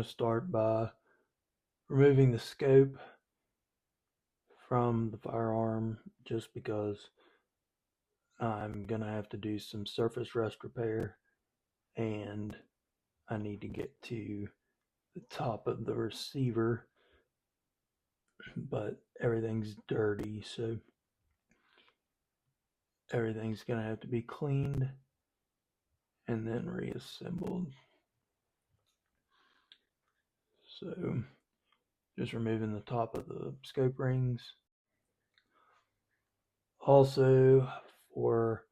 to start by removing the scope from the firearm, just because I'm going to have to do some surface rust repair and I need to get to the top of the receiver, but everything's dirty, so everything's going to have to be cleaned and then reassembled. So just removing the top of the scope rings. Also, for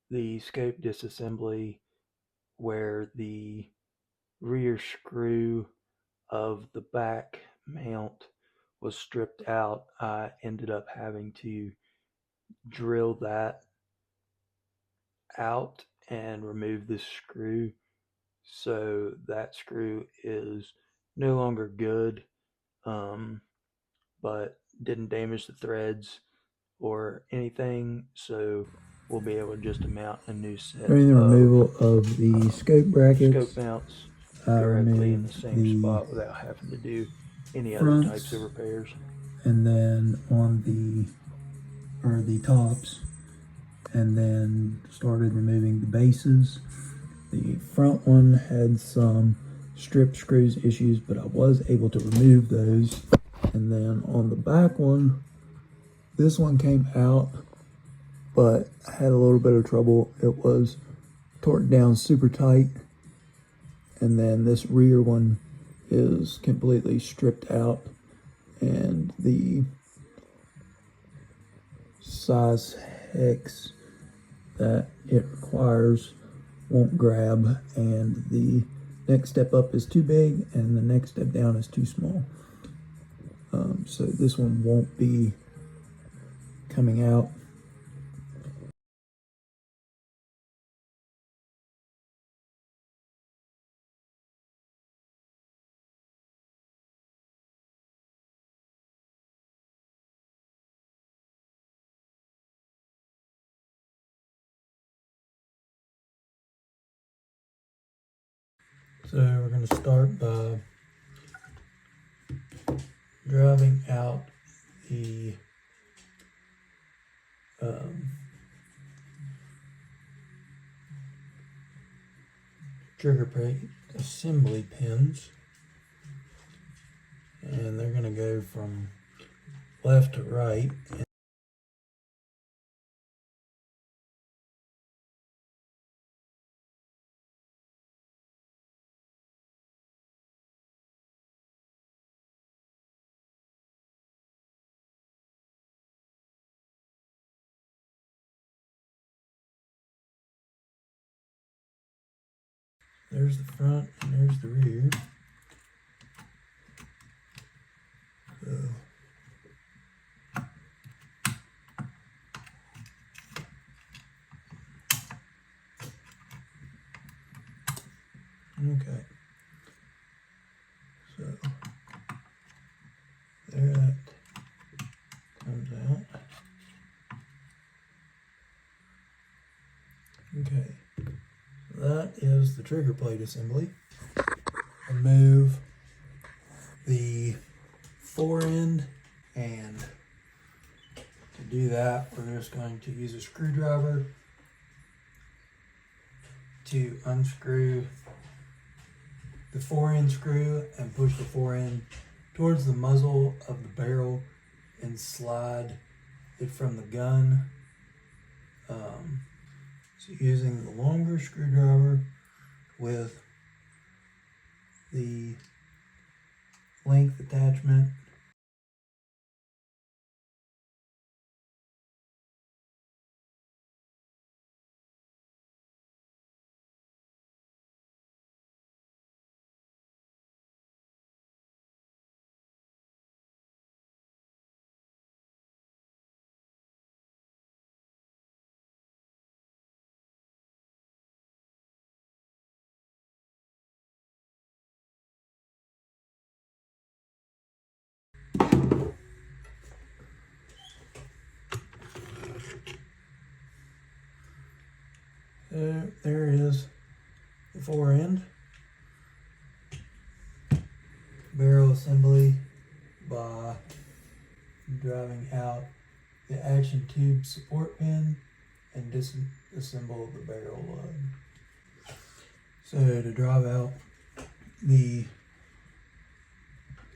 the scope disassembly, where the rear screw of the back mount was stripped out, I ended up having to drill that out and remove this screw. So that screw is no longer good, but didn't damage the threads or anything, so we'll be able just to mount a new set During the removal of the scope brackets, scope mounts directly in the same spot without having to do any other types of repairs. And then on the tops, and then started removing the bases. The front one had some strip screws issues, but I was able to remove those. And then on the back one, this one came out, but I had a little bit of trouble. It was torqued down super tight. And then this rear one is completely stripped out, and the size hex that it requires won't grab, and the next step up is too big and the next step down is too small. So this one won't be coming out. So we're going to start by driving out the trigger plate assembly pins, and they're going to go from left to right. There's the front and there's the rear. Okay. So there that comes out. Okay. That is the trigger plate assembly. Remove the forend, and to do that we're just going to use a screwdriver to unscrew the forend screw and push the forend towards the muzzle of the barrel and slide it from the gun. So using the longer screwdriver with the length attachment, there is the forend. driving out the action tube support pin and disassemble the barrel lug. So to drive out the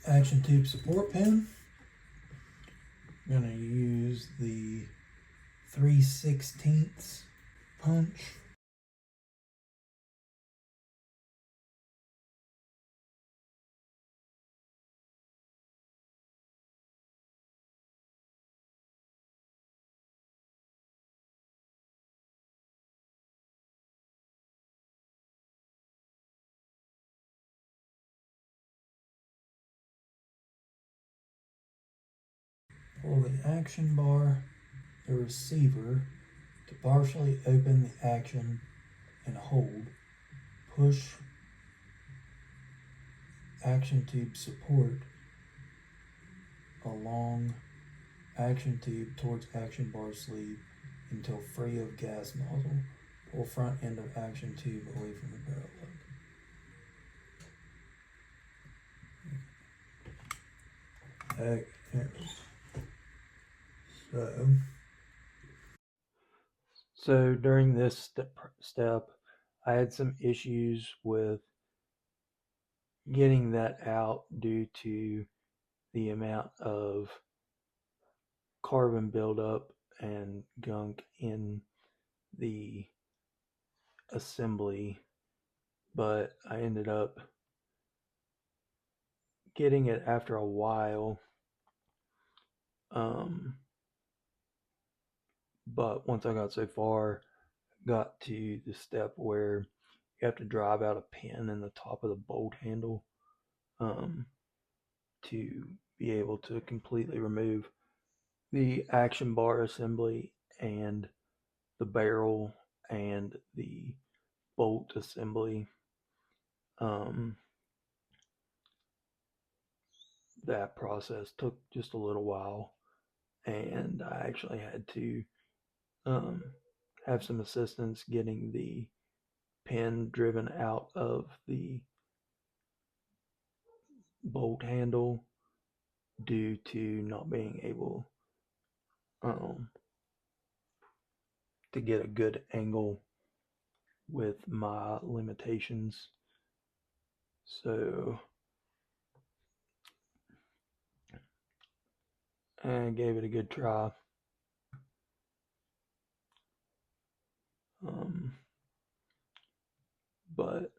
action tube support pin, I'm going to use the 3/16 punch. Pull the action bar, the receiver, to partially open the action and hold. Push action tube support along action tube towards action bar sleeve until free of gas nozzle. Pull front end of action tube away from the barrel lug. Okay. So during this step, I had some issues with getting that out due to the amount of carbon buildup and gunk in the assembly, but I ended up getting it after a while. But once I got so far, got to the step where you have to drive out a pin in the top of the bolt handle to be able to completely remove the action bar assembly and the barrel and the bolt assembly. That process took just a little while, and I actually had to have some assistance getting the pin driven out of the bolt handle due to not being able to get a good angle with my limitations. So I gave it a good try. But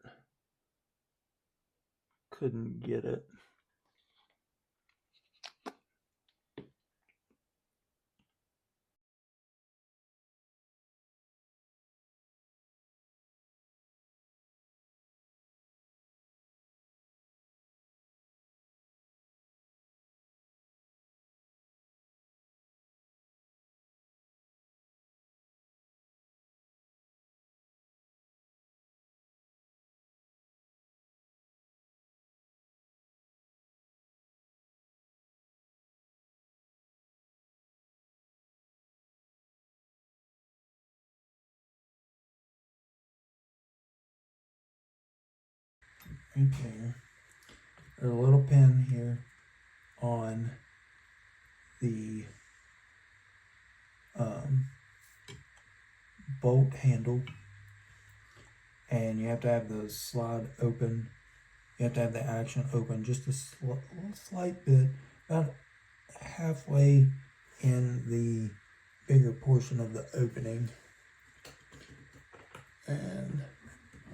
couldn't get it. Right there. There's a little pin here on the bolt handle, and you have to have the slide open. You have to have the action open just a slight bit, about halfway in the bigger portion of the opening. And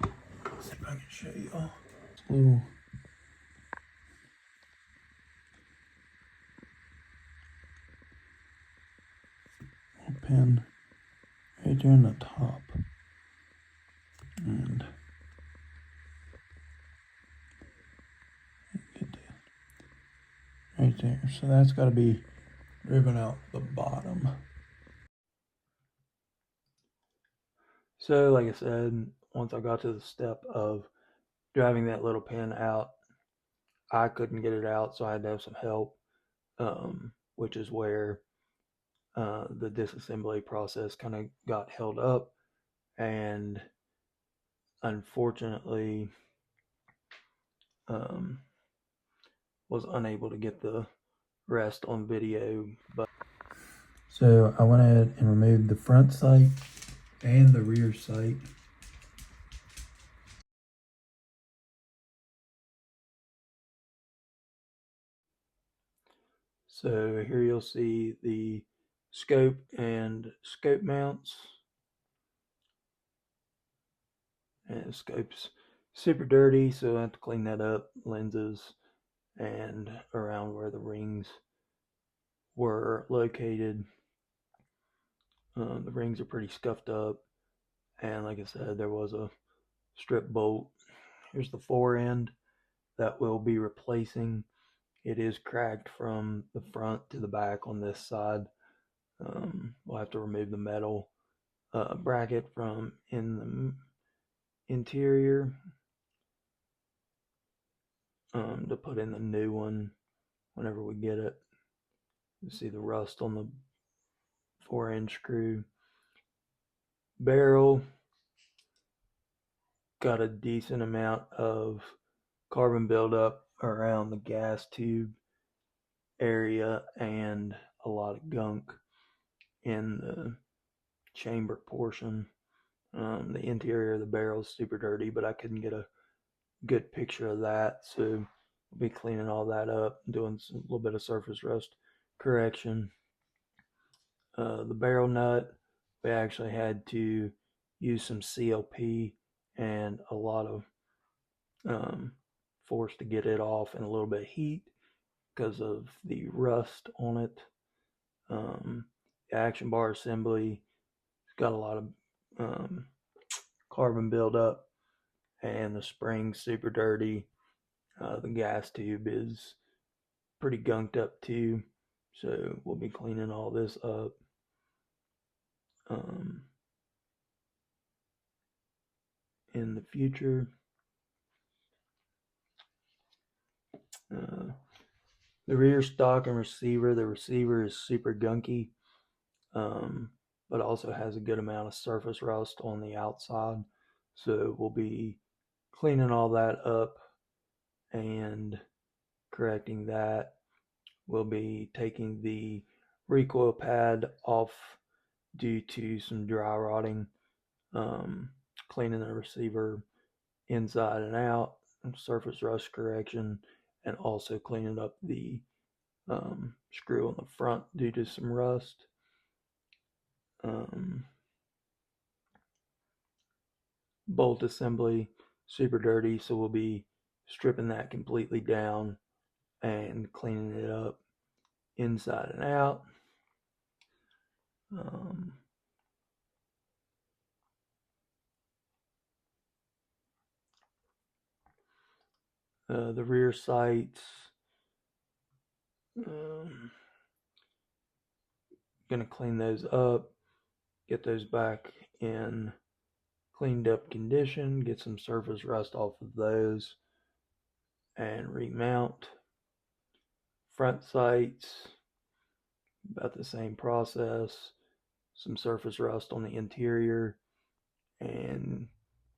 let's see if I can show you all. Little pin right there in the top, and get that right there. So that's got to be driven out the bottom. So, like I said, once I got to the step of driving that little pin out, I couldn't get it out, so I had to have some help, which is where the disassembly process kind of got held up, and unfortunately was unable to get the rest on video. But So I went ahead and removed the front sight and the rear sight. so here you'll see the scope and scope mounts. And the scope's super dirty, so I have to clean that up. Lenses and around where the rings were located. The rings are pretty scuffed up, and like I said, there was a strip bolt. Here's the forend that we'll be replacing. It is cracked from the front to the back on this side. We'll have to remove the metal bracket from in the interior to put in the new one whenever we get it. You see the rust on the forend screw. Barrel got a decent amount of carbon buildup around the gas tube area and a lot of gunk in the chamber portion. The interior of the barrel is super dirty, but I couldn't get a good picture of that, so we'll be cleaning all that up, doing a little bit of surface rust correction. The barrel nut, we actually had to use some CLP and a lot of force to get it off and a little bit of heat because of the rust on it. The action bar assembly got a lot of carbon buildup, and the spring's super dirty. The gas tube is pretty gunked up too, so we'll be cleaning all this up. In the future. The rear stock and receiver, the receiver is super gunky, but also has a good amount of surface rust on the outside. So we'll be cleaning all that up and correcting that. We'll be taking the recoil pad off due to some dry rotting, cleaning the receiver inside and out, surface rust correction, and also cleaning up the screw on the front due to some rust. Bolt assembly, super dirty, so we'll be stripping that completely down and cleaning it up inside and out. The rear sights, gonna clean those up, get those back in cleaned up condition, get some surface rust off of those, and remount. Front sights, about the same process, some surface rust on the interior, and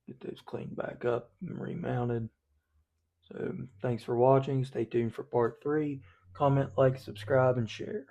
get those cleaned back up and remounted. So thanks for watching. Stay tuned for part 3. Comment, like, subscribe, and share.